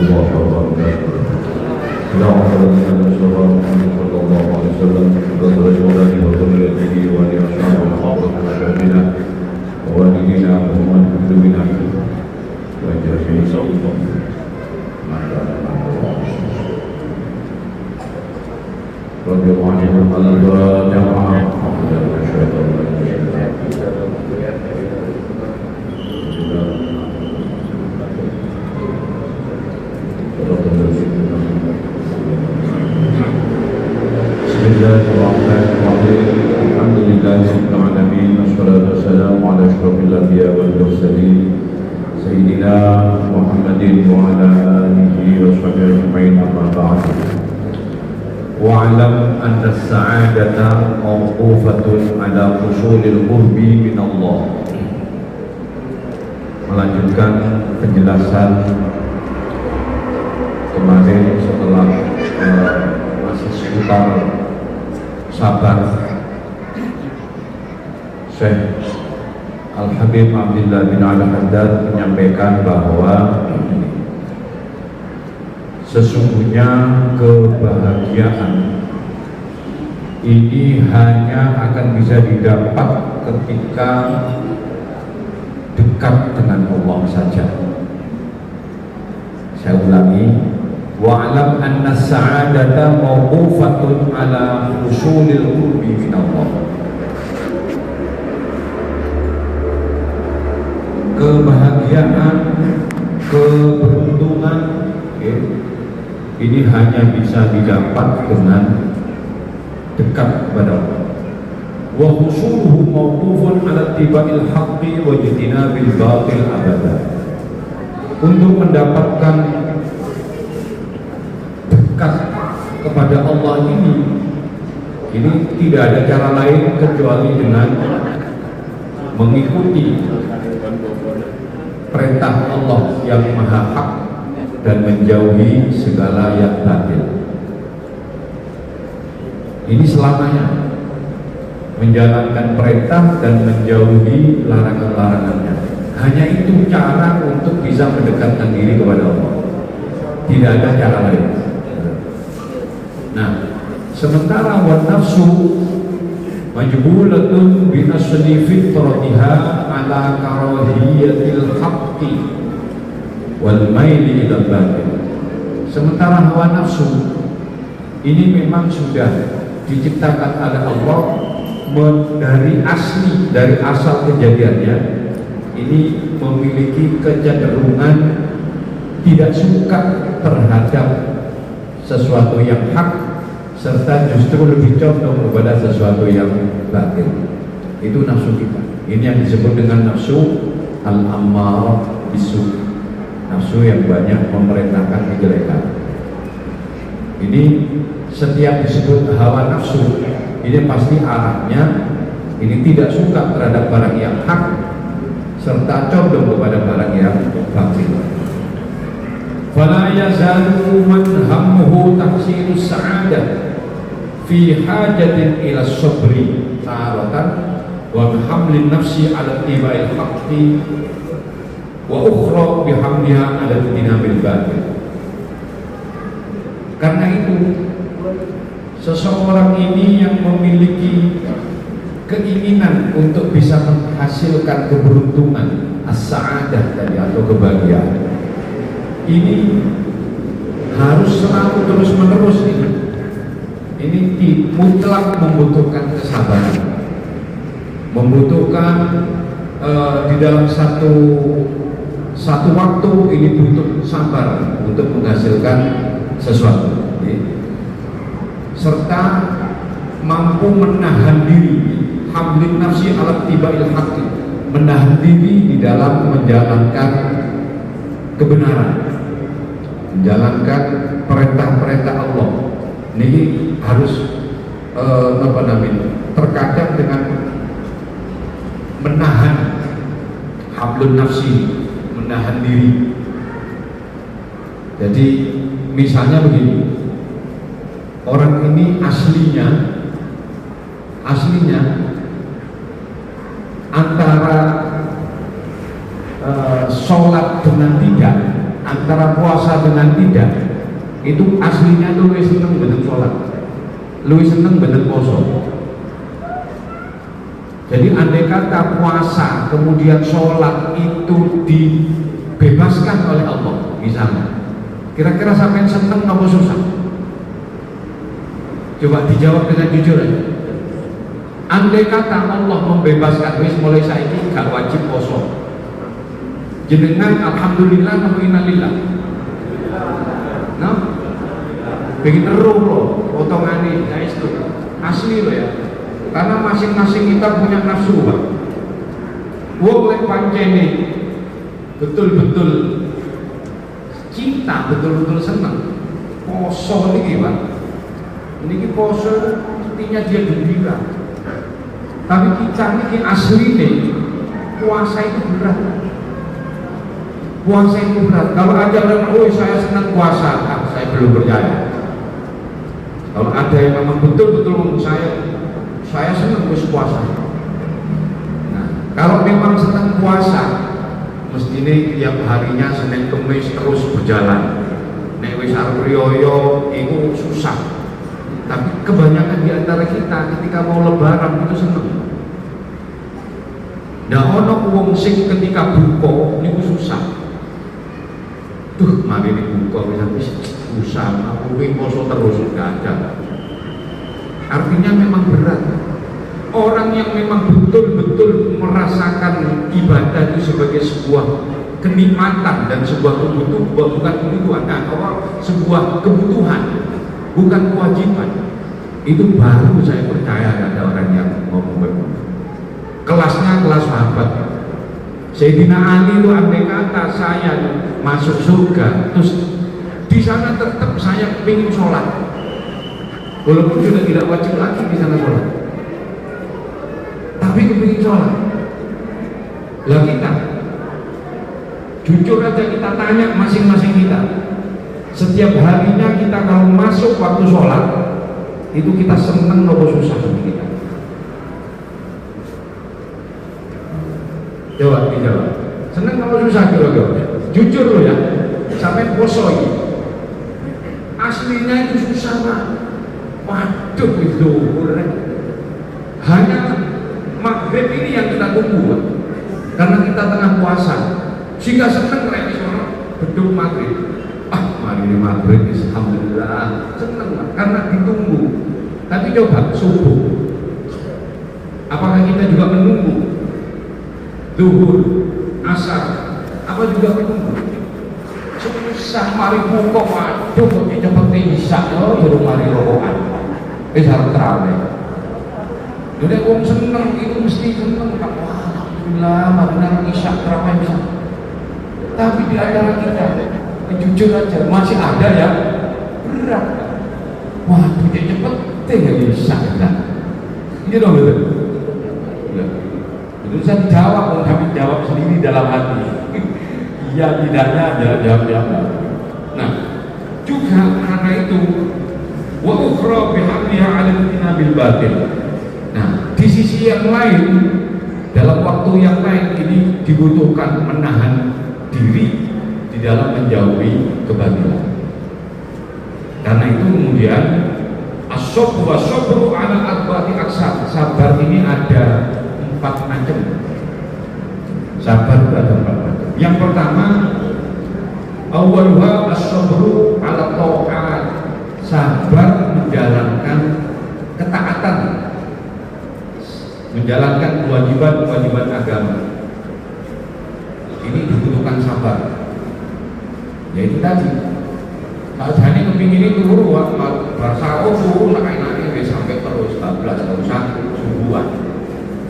الله وبركاته. لا حول ولا قوة محمد صلى الله عليه وسلم بصرة ولاده وذريته ولأصحابه وحافظ مشاهدنا ووالدينا وأمهات قلوبنا وجميع صوتهم ما شاء الله. رضي الله عنهم على الجماعة وحفظ الشيطان Bismillahirrahmanirrahim. Alhamdulillahirabbil alamin wassalatu wassalamu ala asyrofil anbiya'i wal mursalin sayyidina Muhammadin wa ala alihi washabihi ajma'in amma ba'd. Wa'lam anna as-sa'adata mawqufatun ala husulil qurbi min Allah. Melanjutkan penjelasan kemarin setelah masih seputar sabar, Syekh Al-Habib Abdullah bin Al-Haddad menyampaikan bahwa sesungguhnya kebahagiaan ini hanya akan bisa didapat ketika dekat dengan Allah saja. Saya ulangi, wa'lam anna sa'adata mawqufatun ala husulil qurbi min Allah. Kebahagiaan, keberuntungan ini hanya bisa didapat dengan dekat kepada Allah. Wa husuluhu mawqufun ala tibail haqqi wa jitinabil batil abada. Untuk mendapatkan dekat kepada Allah ini tidak ada cara lain kecuali dengan mengikuti perintah Allah yang maha hak dan menjauhi segala yang batil. Ini selamanya menjalankan perintah dan menjauhi larangan-larangannya. Hanya itu cara untuk bisa mendekatkan diri kepada Allah. Tidak ada cara lain. Nah, sementara wan nafsu majbulatun bi asli fitratiha ala karahiyatil haqqi wal maili ila batil. Sementara hawa nafsu ini memang sudah diciptakan oleh Allah dari asal kejadiannya. Ini memiliki kecenderungan tidak suka terhadap sesuatu yang hak, serta justru lebih condong kepada sesuatu yang batil. Itu nafsu kita. Ini yang disebut dengan nafsu al-ammar bisu, nafsu yang banyak memerintahkan kejelekan. Ini setiap disebut hawa nafsu, ini pasti arahnya ini tidak suka terhadap barang yang hak, serta condong kepada barang yang batil. Fala yazalu man hammuhu tahsilus sa'adah fi hajatin ila sabri ta'aratan wa hamlin nafsi ala tibail haqqi wa ukhra bihamliha ala tinabil batil. Karena itu seseorang ini yang memiliki keinginan untuk bisa menghasilkan keberuntungan, as-sa'adah tadi atau kebahagiaan, ini harus selalu terus menerus ini mutlak membutuhkan kesabaran, membutuhkan di dalam satu waktu ini butuh sabar untuk menghasilkan sesuatu, serta mampu menahan diri, hamlin nafsi ala tibail haqqi, menahan diri di dalam menjalankan kebenaran, menjalankan perintah-perintah Allah. Ini harus terkadang dengan menahan hamlun nafsi, menahan diri. Jadi misalnya begini, orang ini aslinya antara sholat dengan tidak antara puasa dengan tidak, itu aslinya tuh lebih seneng bener sholat, lebih seneng bener poso. Jadi andai kata puasa kemudian sholat itu dibebaskan oleh Allah misalnya, kira-kira sampai seneng apa susah? Coba dijawab dengan jujur aja. Andai kata Allah membebaskan, wis mulai saiki gak wajib poso, jenengan alhamdulillah atau innalillah? Nah, begitu loh potongannya guys tuh asli loh ya. Karena masing-masing kita punya nafsu, Pak. Wong lek pancene betul-betul cinta, betul-betul senang poso niki, Pak. Niki poso artinya dia gembira. Tapi kita niki asline puasa itu berat. Puasa itu berat. Kalau ada orang, oh saya senang puasa, saya belum percaya. Kalau ada yang memang betul-betul saya senang puasa. Nah, kalau memang senang puasa, mesti ini tiap harinya Senin Kemis terus berjalan. Nek wis arep riyo itu susah. Tapi kebanyakan di antara kita ketika mau lebaran itu senang. Nah, ono wong sing ketika buka niku susah. Duh, mari buka wis susah, aku kuwi poso terus gak ada. Artinya memang berat. Orang yang memang betul-betul merasakan ibadah itu sebagai sebuah kenikmatan dan sebuah kebutuhan, bukan kebutuhan, sebuah kebutuhan, bukan kewajiban. Itu baru saya percaya ada orang yang mau begitu. Kelasnya kelas sahabat. Sayyidina Ali itu andai kata saya masuk surga, terus di sana tetap saya ingin sholat. Walaupun sudah tidak wajib lagi di sana sholat, tapi kepingin sholat. Lah kita, jujur aja kita tanya masing-masing kita, setiap harinya kita kalau masuk waktu sholat, itu kita seneng atau susah bagi kita? Jawab, dijawab. Seneng atau susah kira-kira? Jujur loh ya, sampai poso ini. Aslinya itu susah Pak. Waduh itu hanya maghrib ini yang kita tunggu, karena kita tengah puasa, sehingga seneng lagi sono beduk maghrib. Mari ini maghrib, alhamdulillah seneng karena ditunggu. Tapi coba subuh, apakah kita juga menunggu? Zuhur, asar, apa juga menunggu? Susah mari buka, waduh kok cepet isya, baru mari rokokan. Harus terawih. Jadi orang seneng itu mesti seneng. Alhamdulillah, benar isya terawih bisa. Tapi di antara kita, jujur aja masih ada yang berat. Waduh, dia cepet tinggal isya kan? Ini dong betul. Itu saya jawab, kami jawab sendiri dalam hati. Iya tidaknya jawab. Nah, juga karena itu wa ukhra bihamdiha 'ala bil batil. Nah, di sisi yang lain, dalam waktu yang lain ini dibutuhkan menahan diri di dalam menjauhi kebatilan. Karena itu kemudian as-sabr wa sabru 'ala arba'ati aqsam. Sabar ini ada 4 macam. Sabar itu ada 4 macam. Yang pertama, awwaluha as-sabru 'ala ta'at. Sabar menjalankan ketaatan, menjalankan kewajiban agama. Ini dibutuhkan sabar. Yaitu tadi, saat hari kepingin itu turu, bahasa turu lah enaknya sampai terus 14 tahun subuhan.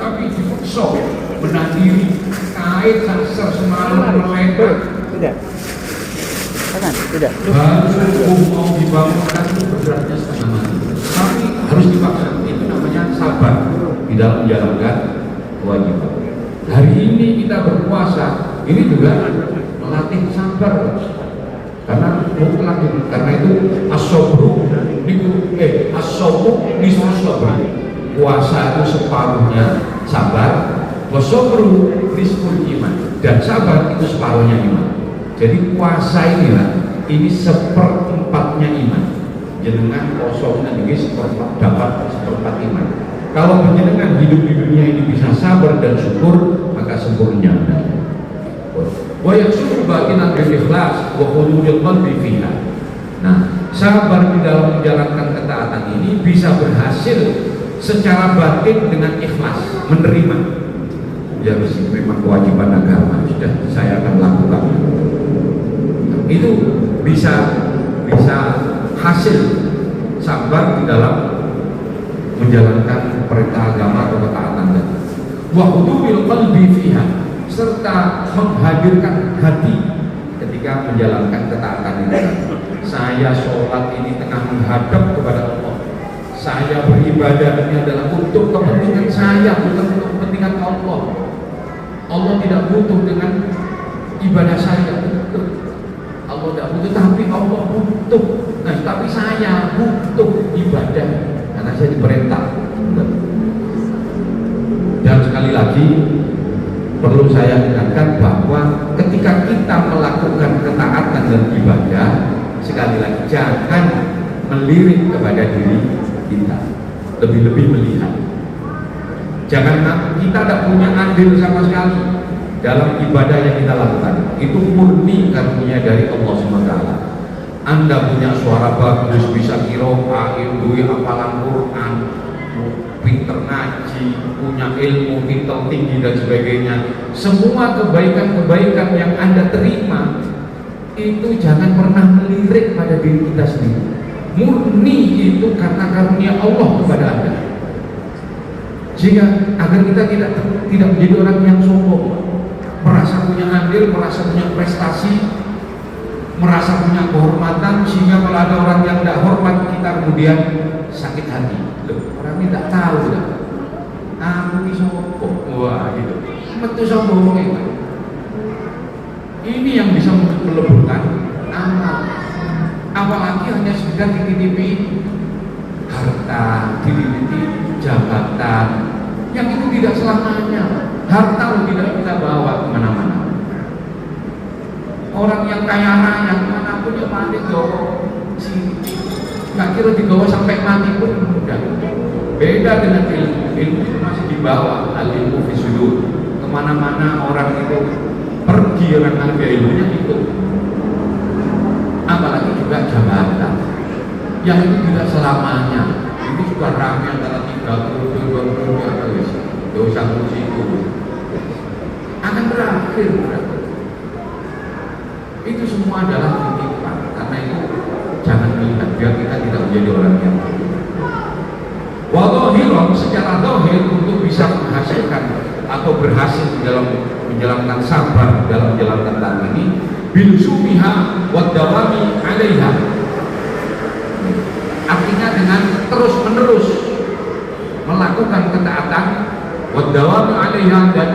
Tapi dipaksa menahan diri, kait sasar semalam melebar. Tidak. Baru mau dibangunkan itu beratnya setengah mati. Tapi harus dipaksa. Itu namanya sabar di dalam menjalankan kewajiban. Hari ini kita berpuasa, ini juga melatih sabar. Karena itu as-sabru nisfu sabr. Puasa itu separuhnya sabar, was-sabru nisful iman. Dan sabar itu separuhnya iman. Jadi puasa inilah, ini seperempatnya iman. Jenengan kosongnya ini seperempat, dapat seperempat iman. Kalau penjenengan hidup di dunia ini bisa sabar dan syukur, maka sempurna. Wa yaksuru batinan bil ikhlas wa khulul qalbi fiha. Nah, sabar di dalam menjalankan ketaatan ini bisa berhasil secara batin dengan ikhlas, menerima. Ya, memang kewajiban agama, sudah saya akan lakukan. Itu bisa hasil sabar di dalam menjalankan perintah agama atau ketaatan tadi. Wa huduril qalbi fiha, serta menghadirkan hati ketika menjalankan ketaatan ini. Saya sholat ini tengah menghadap kepada Allah. Saya beribadah ini adalah untuk kepentingan saya, bukan untuk kepentingan Allah. Allah tidak butuh dengan ibadah saya. Allah tidak butuh, tapi Allah butuh. Nah, tapi saya butuh ibadah karena saya diperintah. Dan sekali lagi perlu saya ingatkan bahwa ketika kita melakukan ketaatan dan ibadah, sekali lagi jangan melirik kepada diri kita, lebih-lebih melihat. Jangan kita tidak punya andil sama sekali dalam ibadah yang kita lakukan. Itu murni karunia dari Allah SWT. Anda punya suara bagus, bisa qiraah, duit hafalan Quran, pinter ngaji, punya ilmu, pinter tinggi dan sebagainya. Semua kebaikan-kebaikan yang Anda terima itu jangan pernah melirik pada diri kita sendiri. Murni itu karena karunia Allah kepada Anda. Sehingga agar kita tidak menjadi orang yang sombong, merasa punya andil, merasa punya prestasi, merasa punya kehormatan, sehingga kalau ada orang yang tidak hormat kita kemudian sakit hati. Loh, orang ini tidak tahu dah. Aku ini sombong, wah gitu. Betul sombong itu. Ini yang bisa meleburkan amal. Apalagi hanya sekedar dititipi harta, dititipi jabatan, yang itu tidak selamanya. Harta tidak kita bawa kemana-mana. Orang yang kaya raya manapun ya mati gawa sini, nggak kira digawa sampai mati pun mudah. Beda dengan ilmu itu masih dibawa, al ilmu fi sudur. Kemana-mana orang itu pergi, orang harga ilmunya itu. Apalagi juga jabatan, yang itu tidak selamanya. Itu juga ramai antara 30 20 atau dosa itu akan berakhir. Itu semua adalah titipan. Karena itu jangan melihat, biar kita tidak menjadi orang yang wadohiron secara dohir untuk bisa menghasilkan atau berhasil di dalam menjalankan sabar dalam menjalankan taat ini bilusumiha wadawami alaiha, artinya dengan terus menerus melakukan ketaatan, wadawami alaiha, dan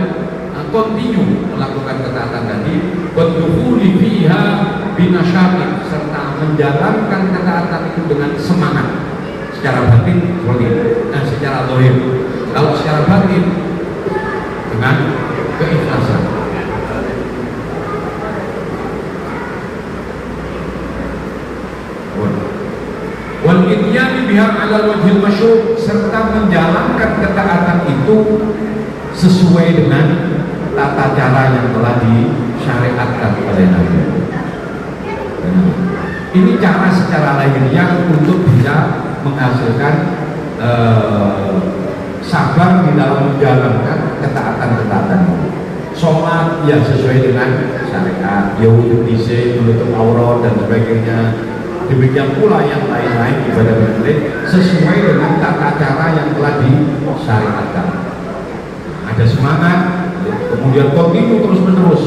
continue melakukan ketaatan tadi, waddukhuli fiha binasyatin, serta menjalankan ketaatan itu dengan semangat secara batin seperti itu, dan secara zahir. Kalau secara batin dengan keikhlasan. Wal ityani biha 'ala wajhil masyru', serta menjalankan ketaatan itu sesuai dengan tata cara yang telah disyariatkan oleh Nabi. Ini cara secara lahiriah untuk bisa menghasilkan sabar di dalam menjalankan ketaatan-ketaatan. Sholat yang sesuai dengan syariat, yaitu menutup aurat dan sebagainya. Demikian pula yang lain-lain ibadah lain sesuai dengan tata cara yang telah disyariatkan. Ada semangat, kemudian kontinu terus menerus.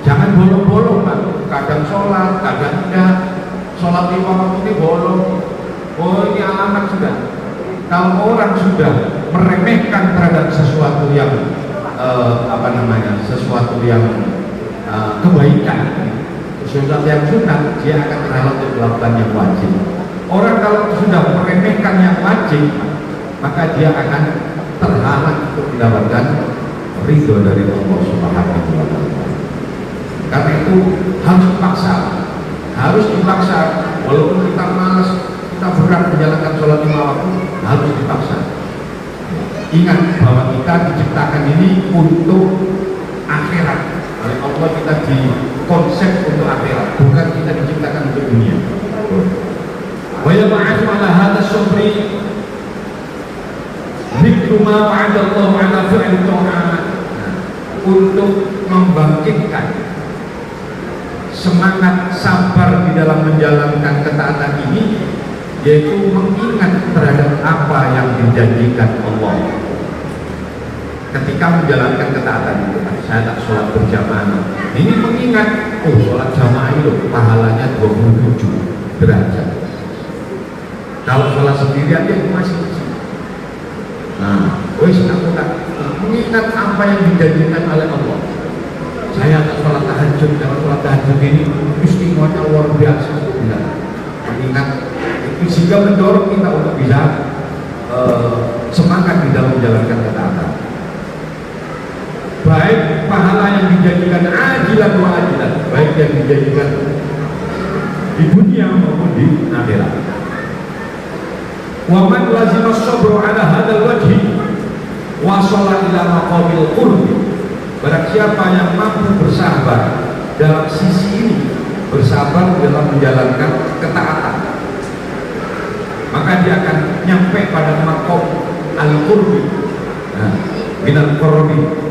Jangan bolong-bolong, Pak. Kadang sholat, kadang tidak. Sholat 5 waktu ini bolong. Oh, ini alamat sudah. Kalau orang sudah meremehkan terhadap sesuatu yang sesuatu yang kebaikan, sesuatu yang sunat, dia akan terhalang untuk melakukan yang wajib. Orang kalau sudah meremehkan yang wajib, maka dia akan terhalang untuk mendapatkan ridho dari Allah Subhanahu wa Ta'ala. Karena itu harus dipaksa, walaupun kita malas, kita berat menjalankan sholat 5 waktu, harus dipaksa. Ingat bahwa kita diciptakan ini untuk akhirat. Oleh Allah kita dikonsep untuk akhirat, bukan kita diciptakan untuk dunia. Wa yab'atsu 'ala hadha as-sabri dzikru ma wa'ada Allah 'ala fi'li ta'at, untuk membangkitkan semangat sabar di dalam menjalankan ketaatan ini, yaitu mengingat terhadap apa yang dijanjikan Allah ketika menjalankan ketaatan itu. Saya tak sholat berjamaah, ini mengingat, oh sholat jamaah itu pahalanya 27 derajat. Kalau sholat sendirian dia masih kecil. Nah, aku tak mengingat apa yang dijanjikan oleh Allah. Saya tak sholat tahajud, dan sholat tahajud ini istimewanya luar biasa. Mengingat itu sehingga mendorong kita untuk bisa semangat di dalam menjalankan ketaatan. Baik pahala yang dijanjikan ajilan wa ajilan, baik yang dijanjikan di dunia maupun di akhirat. Wa man lazima sabru ala hadzal wajhi wa shalla ila maqamil qurbi. Barang siapa yang mampu bersabar dalam sisi ini, bersabar dalam menjalankan ketaatan, maka dia akan nyampe pada maqam al-qurbi, minal qurbi,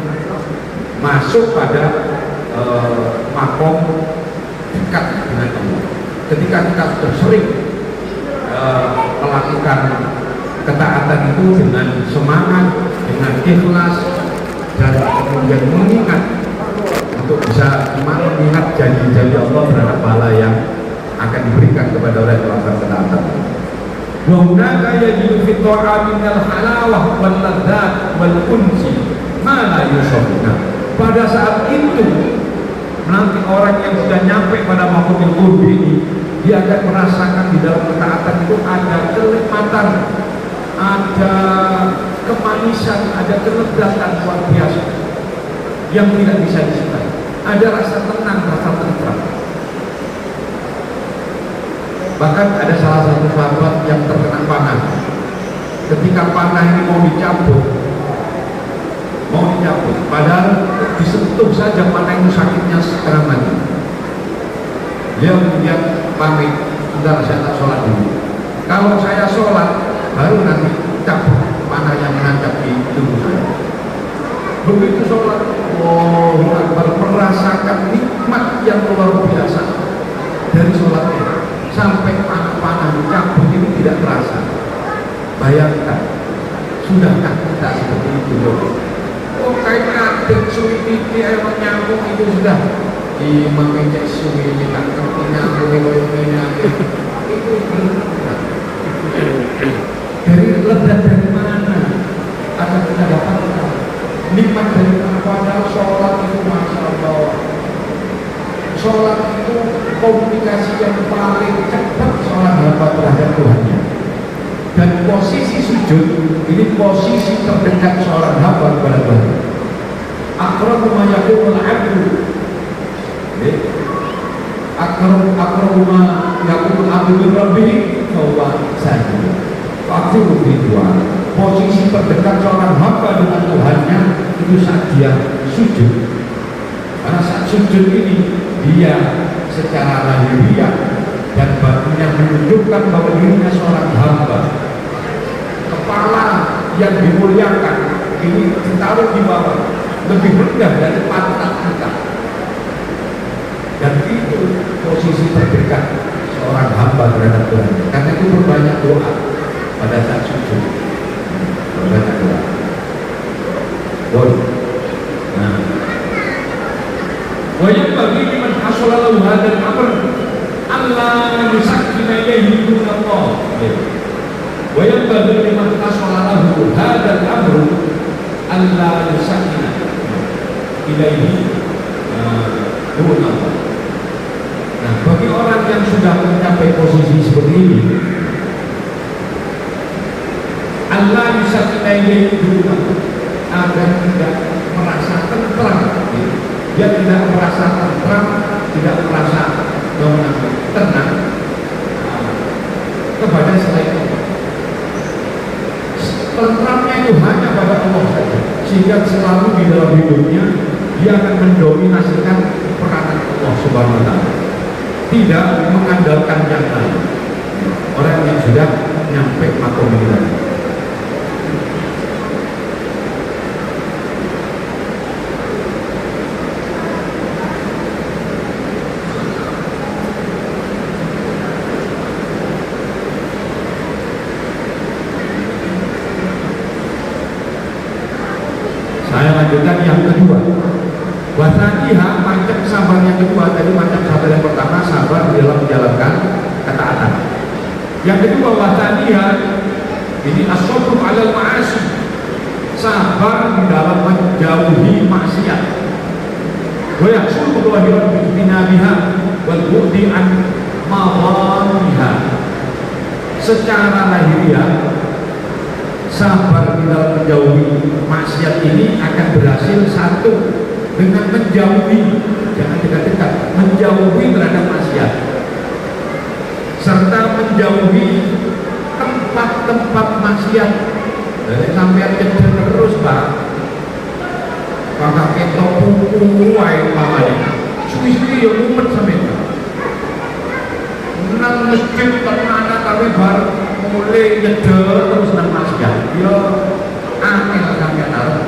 masuk pada maqam dekat dengan Allah. Ketika kita sudah sering melakukan ketaatan itu dengan semangat, dengan ikhlas, dan kemudian mengingat untuk bisa mengingat janji-janji Allah terhadap pahala yang akan diberikan kepada orang yang melakukan ketaatan. Wa hunaka yajidu fi ta'a minal halawah wal ladzat wal unsi ma la yusabuna. Pada saat itu nanti orang yang sudah nyampe pada maqamul qurbi ini, dia akan merasakan di dalam ketaatan itu ada kenikmatan, ada kemanisan, ada kelezatan luar biasa yang tidak bisa disebut. Ada rasa tenang, rasa tentram. Bahkan ada salah satu sahabat yang terkena panah. Ketika panah ini mau dicabut, padahal disentuh saja panah itu sakitnya setengah mati. Dia kemudian pamit, sudah saya tak sholat dulu. Kalau saya sholat, baru nanti cabut panah yang menancap di tubuh saya. Begitu sholat, Allahu Akbar, merasakan nikmat yang luar biasa dari sholatnya, sampai panah dicabut ini tidak terasa. Bayangkan, sudahkah kita seperti itu? Oh, kayak adik suwi pipi emang nyambung itu sudah imam ngecek suwi ini tak ngerti nyambung itu benar. Dari ledak dari mana akan kita dapatkan nikmat dari mana? Padahal sholat itu masya Allah, sholat itu komunikasi yang paling cepat sholat hamba terhadap Tuhannya. Dan posisi sujud ini posisi terdekat seorang hamba kepada Tuhan. Aqrabu ma yakunul 'abdu, aqrabu ma yakunul 'abdu min rabbih fa huwa sajid. Waktu berdua, posisi terdekat seorang hamba dengan Tuhannya itu saat dia sujud. Karena saat sujud ini dia secara lahiriah dan batinnya menunjukkan bahwa dirinya seorang hamba. Kepala yang dimuliakan ini ditaruh di bawah, lebih rendah dari pantat kita. Dan itu posisi terdekat seorang hamba terhadap Tuhan. Karena itu berbanyak doa pada saat sujud, berbanyak doa. Nah, wa yanbaghi liman hasala lahu hadzal amr alla yusakkina ilayhi dunallah. Wa yanbaghi liman hasala lahu hadzal amr alla yusakkina ilayhi dunallah. Nah, bagi orang yang sudah mencapai posisi seperti ini, Allah bisa kita ini juga agar tidak merasa tentram, dia tidak tidak merasa tentram, tidak merasa tenang kepada selain Allah. Tentramnya itu hanya pada Allah saja, sehingga selalu di dalam hidupnya dia akan mendominasikan peranan Allah Subhanahu wa Ta'ala, tidak mengandalkan yang lain. Orang yang sudah nyampe makom ini tadi. Saya lanjutkan yang kedua. Wasaniha, macam sabar yang kedua. Tadi macam sabar yang pertama, sabar dalam menjalankan ketaatan. Yang kedua, wasaniha ini as-sabru 'alal ma'asi, sabar di dalam menjauhi maksiat. Wa yahsul dhahiran bi tinabiha wal bu'di an mawaniha. Secara lahiriah, sabar di dalam menjauhi maksiat ini akan berhasil satu dengan menjauhi, jangan dekat-dekat, menjauhi terhadap maksiat, serta menjauhi tempat-tempat maksiat. Dari sampai kecil terus pak, kakak ketok kuku wae mamanya, suwi-suwi ya umet sampai nang masjid ternyata tapi baru mulai nyedel terus nang maksiat. Ya aneh lah sampai taruh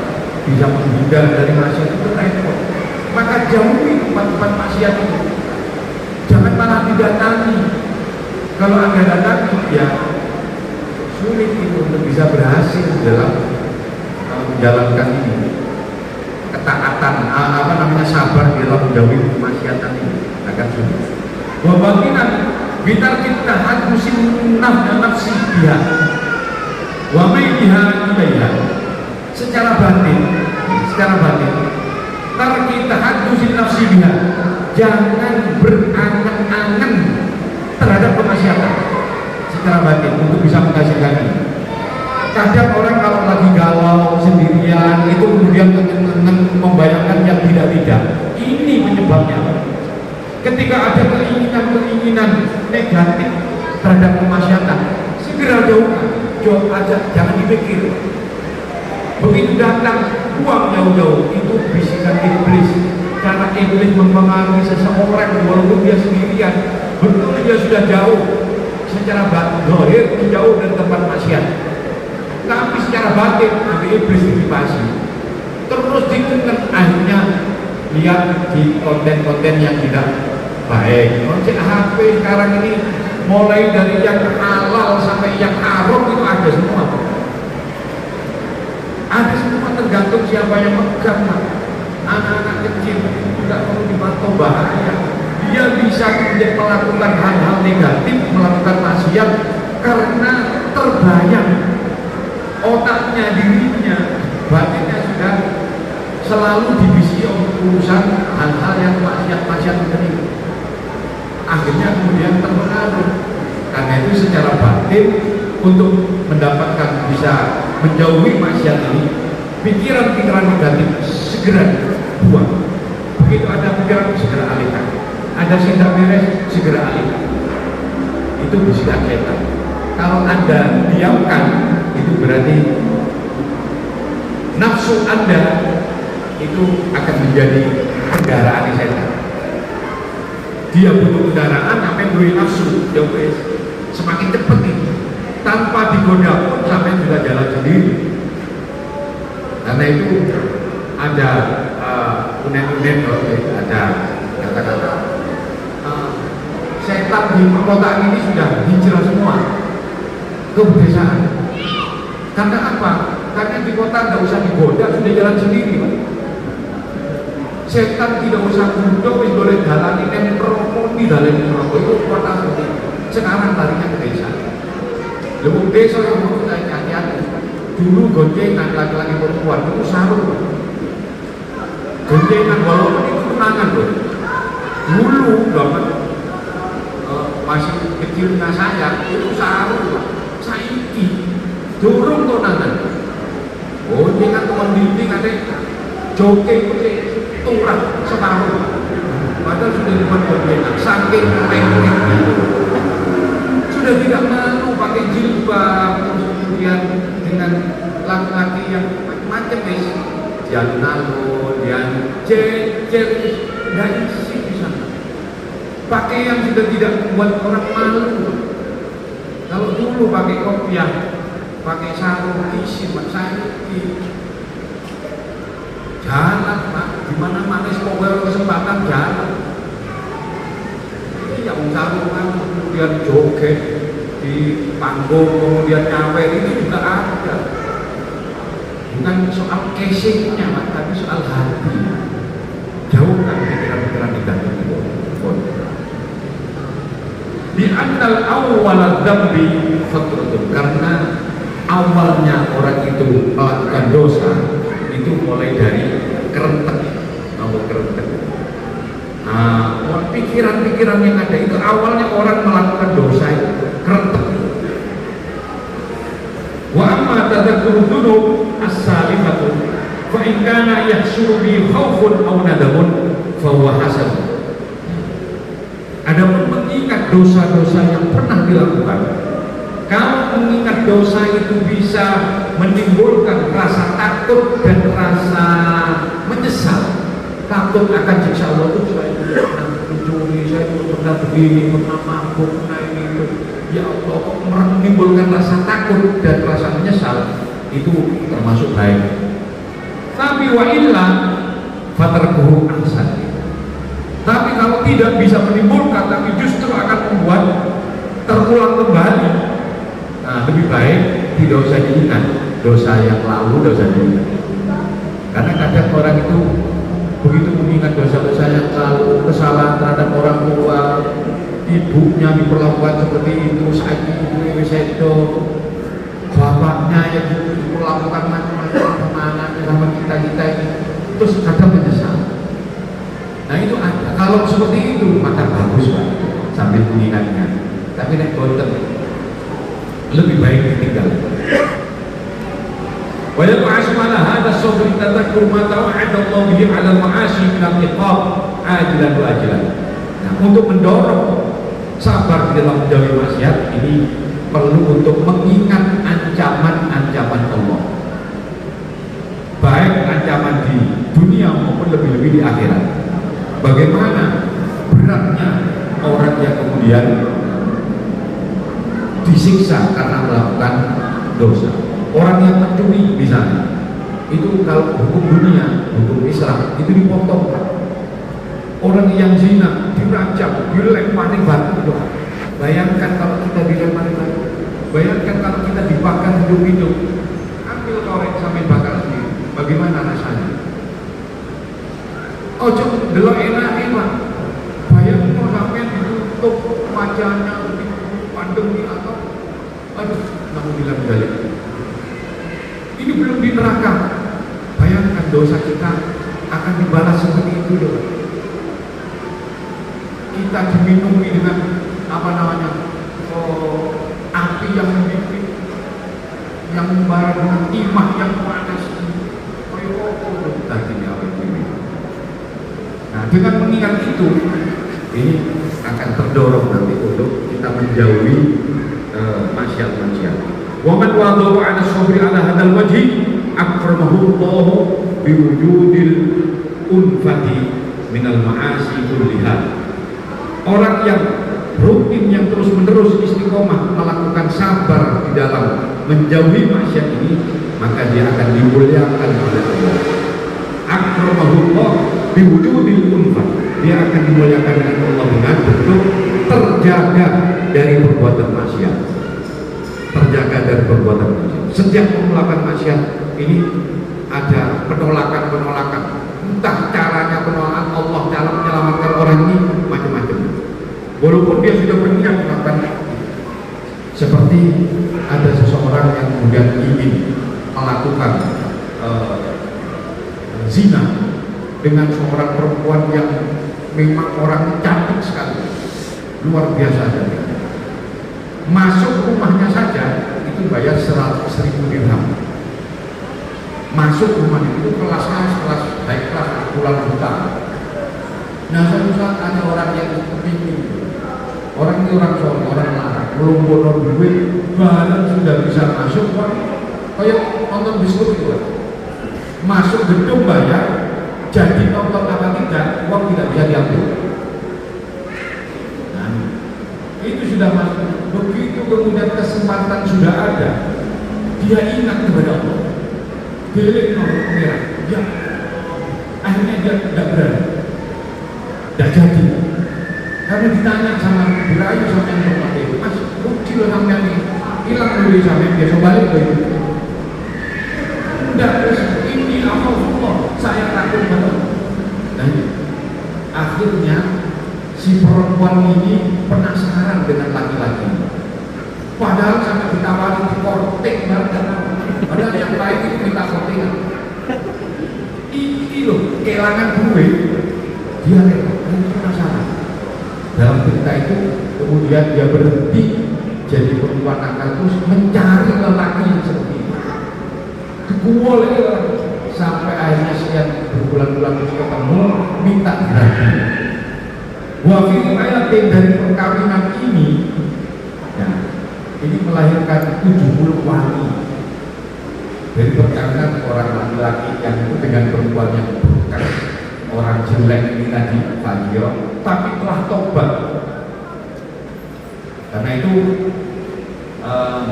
bisa menghindar dari maksiat itu repot. Maka jauhi tempat-tempat maksiat itu, jangan malah didatangi. Kalau Anda datangi ya sulit itu untuk bisa berhasil dalam menjalankan ini ketaatan, sabar di dalam menjauhi kemaksiatan ini akan sulit. Wabaginan bitar kita hadusin nafsi biha wa maiha ilaiha. Secara batin tar kita hadusin nafsi biha, jangan berangan-angan terhadap kemaksiatan secara batin untuk bisa menghasilkan ini. Kadang orang kalau lagi galau sendirian itu kemudian membayangkan yang tidak-tidak. Ini penyebabnya. Ketika ada keinginan negatif terhadap kemaksiatan, segera jauhkan, jauh aja, jangan dipikir. Begitu datang, buang jauh-jauh. Itu bisikan iblis. Karena iblis mempengaruhi seseorang walaupun dia sendirian, betul dia sudah jauh secara zahir, jauh dari tempat maksiat, tapi secara batin nanti iblis dikipasi terus ditekan. Akhirnya lihat di konten-konten yang tidak baik. Cek HP sekarang ini mulai dari yang halal sampai yang haram itu ada semua. Ada semua, tergantung siapa yang megang. Anak-anak kecil tidak perlu dipantau bahaya. Dia bisa kemudian melakukan hal-hal negatif, melakukan maksiat karena terbayang otaknya, dirinya, batinnya sudah selalu divisi urusan hal-hal yang maksiat ini. Akhirnya kemudian terpengaruh. Karena itu secara batin untuk mendapatkan bisa menjauhi maksiat ini, pikiran-pikiran negatif segera buang. Begitu ada pikiran segera alihkan. Ada tidak beres segera alihkan. Itu bisikan setan. Kalau Anda diamkan, itu berarti nafsu Anda itu akan menjadi kendaraan setan. Dia butuh kendaraan, sampai beri nafsu, ya wes, semakin cepat ini. Tanpa digoda pun sampai sudah jalan sendiri. Karena itu ada unen-unen, ada kata-kata setan di perkotaan ini sudah hijrah semua ke pedesaan. Karena apa? Karena di kota tidak usah digoda, sudah jalan sendiri Pak. Setan tidak usah duduk, boleh jalan ini merokok di dalam merokok itu kota seperti itu. Sekarang larinya ke desa. Lebih desa yang mau kita hati-hati. Dulu goncengan laki-laki perempuan itu sarung. Goncengan walaupun itu tunangan loh. Dulu zaman masih kecilnya saya itu sarung Pak. Saiki durung tunangan. Goncengan teman dinding ada joget turah separuh. Padahal sudah dibuat berbeda, saking lengketnya sudah tidak malu pakai jilbab, terus kemudian dengan laki-laki yang macam-macam dia nalo, dia jejer, nggak isi di sana. Pakaian sudah tidak membuat orang malu. Kalau dulu pakai kopiah, pakai sarung isi, saya jalan Pak, dimana-mana semoga kesempatan jalan. Ini yang sarungan kemudian joget di panggung kemudian nyawer itu juga ada. Bukan soal casingnya Pak, tapi soal hati. Jauhkan pikiran-pikiran negatif itu. Di annal awwal dzambi fatratun, karena awalnya orang itu melakukan dosa itu mulai dari kerentek, pikiran-pikiran yang ada itu awalnya orang melakukan dosa itu kerentek. Wa amma tadzakkuru dzunub as-salimatu fa in kana yahsulu bi khaufun aw nadamun fa huwa hasan. Adapun mengingat dosa-dosa yang pernah dilakukan, kalau mengingat dosa itu bisa menimbulkan rasa takut dan rasa menyesal, takut akan siksa Allah. Itu saya pernah mencuri, saya pernah begini, pernah mabuk, pernah ini itu. Ya Allah, kok menimbulkan rasa takut dan rasa menyesal, itu termasuk baik. Tapi wa illa fatarkuhu ahsan. Tapi kalau tidak bisa menimbulkan, tapi justru akan membuat terulang kembali, nah lebih baik tidak usah diingat dosa yang lalu, dosa diingat. Karena kadang orang itu begitu mengingat dosa-dosa yang lalu, kesalahan terhadap orang tua, ibunya diperlakukan seperti itu, saat ibu sedo, bapaknya yang diperlakukan macam-macam sama anaknya, sama kita ini, terus kadang menyesal. Nah itu ada. Kalau seperti itu maka bagus Pak, sambil mengingatnya. Tapi nek boten lebih baik ditinggal. Wa yaqa'u ala hadha sabr tadhakkur ma tawa'ada Allah bihi 'ala al-ma'asi min al-iqab ajilan wa ajilan. Nah, untuk mendorong sabar di dalam menjauhi maksiat ini perlu untuk mengingat ancaman-ancaman Allah. Baik ancaman di dunia maupun lebih-lebih di akhirat. Bagaimana beratnya orang yang kemudian disiksa karena melakukan dosa. Orang yang mencuri misalnya, itu kalau hukum dunia, hukum Islam itu dipotong. Orang yang zina dirajam, dilempari batu. Bayangkan kalau kita dilempari batu, bayangkan kalau kita dibakar hidup-hidup. Ambil korek sampai bakar sendiri, bagaimana rasanya? Ojo delok enak-enak. Bayangkan sampai ditutup wajahnya, pandemi atau aduh, namun bilang balik. Ini belum di neraka. Bayangkan dosa kita akan dibalas seperti itu loh. Kita diminumi dengan apa namanya? Api yang memimpin, yang membara dengan timah yang panas. Tadi apa ini? Nah, dengan mengingat itu, ini akan terdorong nanti untuk kita menjauhi maksiat-maksiat. Wa man wada'u 'ala sabri 'ala hadzal wajhi akramahu Allah biwujudil unfati minal ma'asi kulliha. Orang yang rutin, yang terus-menerus istiqomah melakukan sabar di dalam menjauhi maksiat ini, maka dia akan dimuliakan oleh Allah. Akramahullah biwujudil unfat, dia akan dimuliakan dengan Allah dengan bentuk terjaga dari perbuatan maksiat, terjaga dari perbuatan maksiat. Sejak melakukan maksiat ini ada penolakan, entah caranya penolakan Allah dalam menyelamatkan orang ini macam-macam. Walaupun dia sudah berniat melakukan, seperti ada seseorang yang kemudian ingin melakukan zina dengan seorang perempuan yang memang orang cantik sekali, luar biasa dari. Masuk rumahnya saja itu bayar 100.000 dirham. Masuk rumah itu kelasnya kelas baik kelas puluhan juta. Nah suatu saat ada orang yang kepingin, orang ini orang soleh, orang larang, belum bono duit, bahkan sudah bisa masuk, kayak nonton biskuit itu, masuk gedung bayar, jadi nonton apa tidak, uang tidak bisa diambil. Nah, itu sudah masuk. Begitu kemudian kesempatan sudah ada, dia ingat kepada Allah, beli nomor merah, ya, akhirnya dia tidak berani. Tidak jadi, karena ditanya sama Birayu sama yang berpakai, mas, rugi loh sampai ini, hilang duit sampai dia balik ke itu. Tidak, ini Allah, saya takut banget. Dan akhirnya si perempuan ini penasaran dengan laki-laki. Padahal sampai ditawari di kortek banget, padahal yang lain itu minta kortekan. Ini loh, kehilangan duit, dia penasaran. Dalam cerita itu kemudian dia berhenti jadi perempuan nakal terus mencari lelaki yang seperti itu. Dikumpul sampai akhirnya sekian berbulan-bulan terus ketemu, minta diganti. Wafil ayat dari perkawinan ini, ya, ini melahirkan 70 wali dari perkawinan orang laki-laki yang itu dengan perempuan yang bukan orang jelek ini tadi Fagio, tapi telah tobat. Karena itu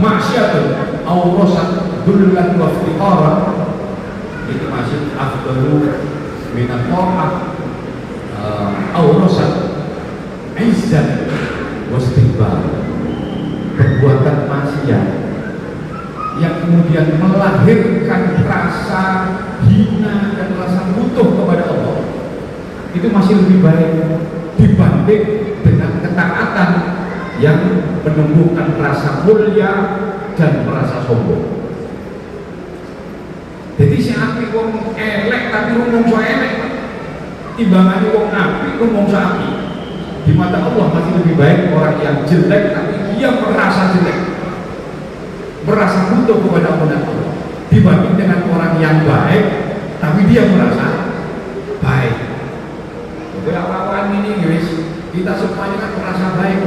maksiatun awrosan dullan wa iftihara itu masih afdalu minat ta'ah awrosan izzat wa istighbar. Perbuatan maksiat yang kemudian melahirkan rasa hina dan rasa butuh kepada Allah itu masih lebih baik dibanding dengan ketaatan yang menumbuhkan rasa mulia dan merasa sombong. Jadi si api wong elek tapi ngomong so elek, timbangannya wong api ngomong so api. Di mata Allah masih lebih baik orang yang jelek tapi dia merasa jelek, merasa butuh kepada Allah dibanding dengan orang yang baik tapi dia merasa baik. Jadi apa-apaan ini guys, kita semuanya kan merasa baik.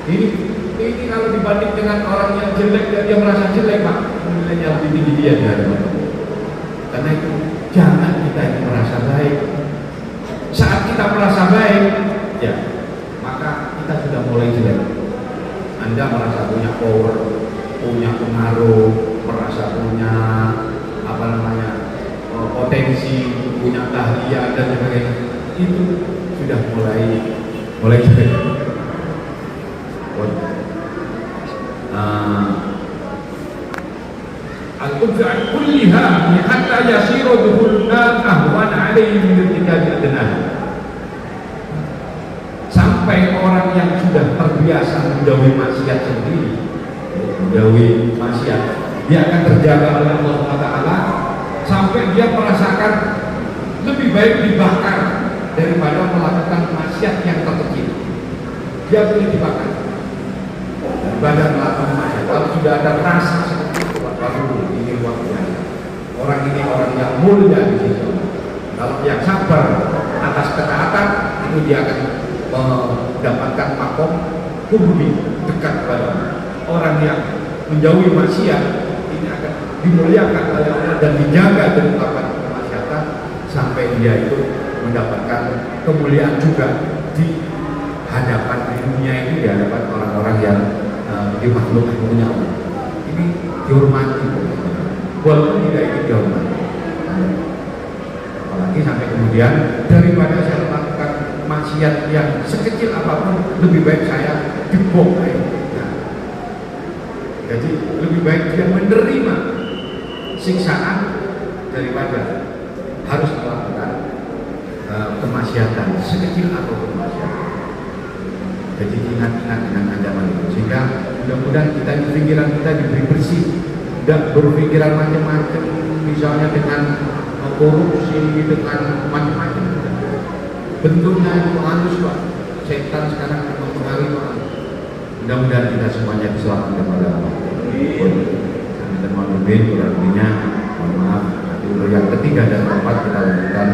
Ini kalau dibanding dengan orang yang jelek dan dia merasa jelek, Pak, nilainya lebih tinggi dia dari Allah. Karena itu jangan kita ini merasa baik. Saat kita merasa baik, ya, maka kita sudah mulai jelek. Anda merasa punya power, punya pengaruh, merasa punya apa namanya potensi, punya keahlian dan sebagainya, itu sudah mulai jelek. Al-Qudran kulliha hatta yasiru dukhulna ahwan alaihi min irtikabi adnah. Sampai orang yang sudah terbiasa menjauhi maksiat sendiri, menjauhi maksiat, dia akan terjaga oleh Allah Taala sampai dia merasakan lebih baik dibakar daripada melakukan maksiat yang terkecil. Dia boleh dibakar daripada melakukan maksiat. Kalau sudah ada rasa seperti itu, waduh, ini luar biasa. Orang ini orang yang mulia di sisi Allah. Kalau yang sabar atas ketaatan, itu dia akan mendapatkan makom hubbi, dekat kepada Allah. Orang yang menjauhi maksiat ini akan dimuliakan oleh Allah dan dijaga dari melakukan kemaksiatan sampai dia itu mendapatkan kemuliaan juga di hadapan dunia ini, di hadapan orang-orang yang di makhluk-makhluknya Allah. Ini dihormati, walaupun tidak ingin dihormati. Apalagi sampai kemudian daripada saya melakukan maksiat yang sekecil apapun, lebih baik saya dibongkar. Nah, jadi lebih baik dia menerima siksaan daripada harus melakukan kemaksiatan sekecil apapun maksiatan. Jadi ingat-ingat dengan ancaman itu, sehingga mudah-mudahan kita di pikiran kita diberi bersih, tidak berpikiran macam-macam, misalnya dengan korupsi, dengan macam-macam. Bentuknya itu halus, Pak. Setan sekarang mempengaruhi orang. Mudah-mudahan kita semuanya diselamatkan kepada Allah. Dan mohon kurang lebihnya, mohon maaf. Untuk yang ketiga dan keempat kita lakukan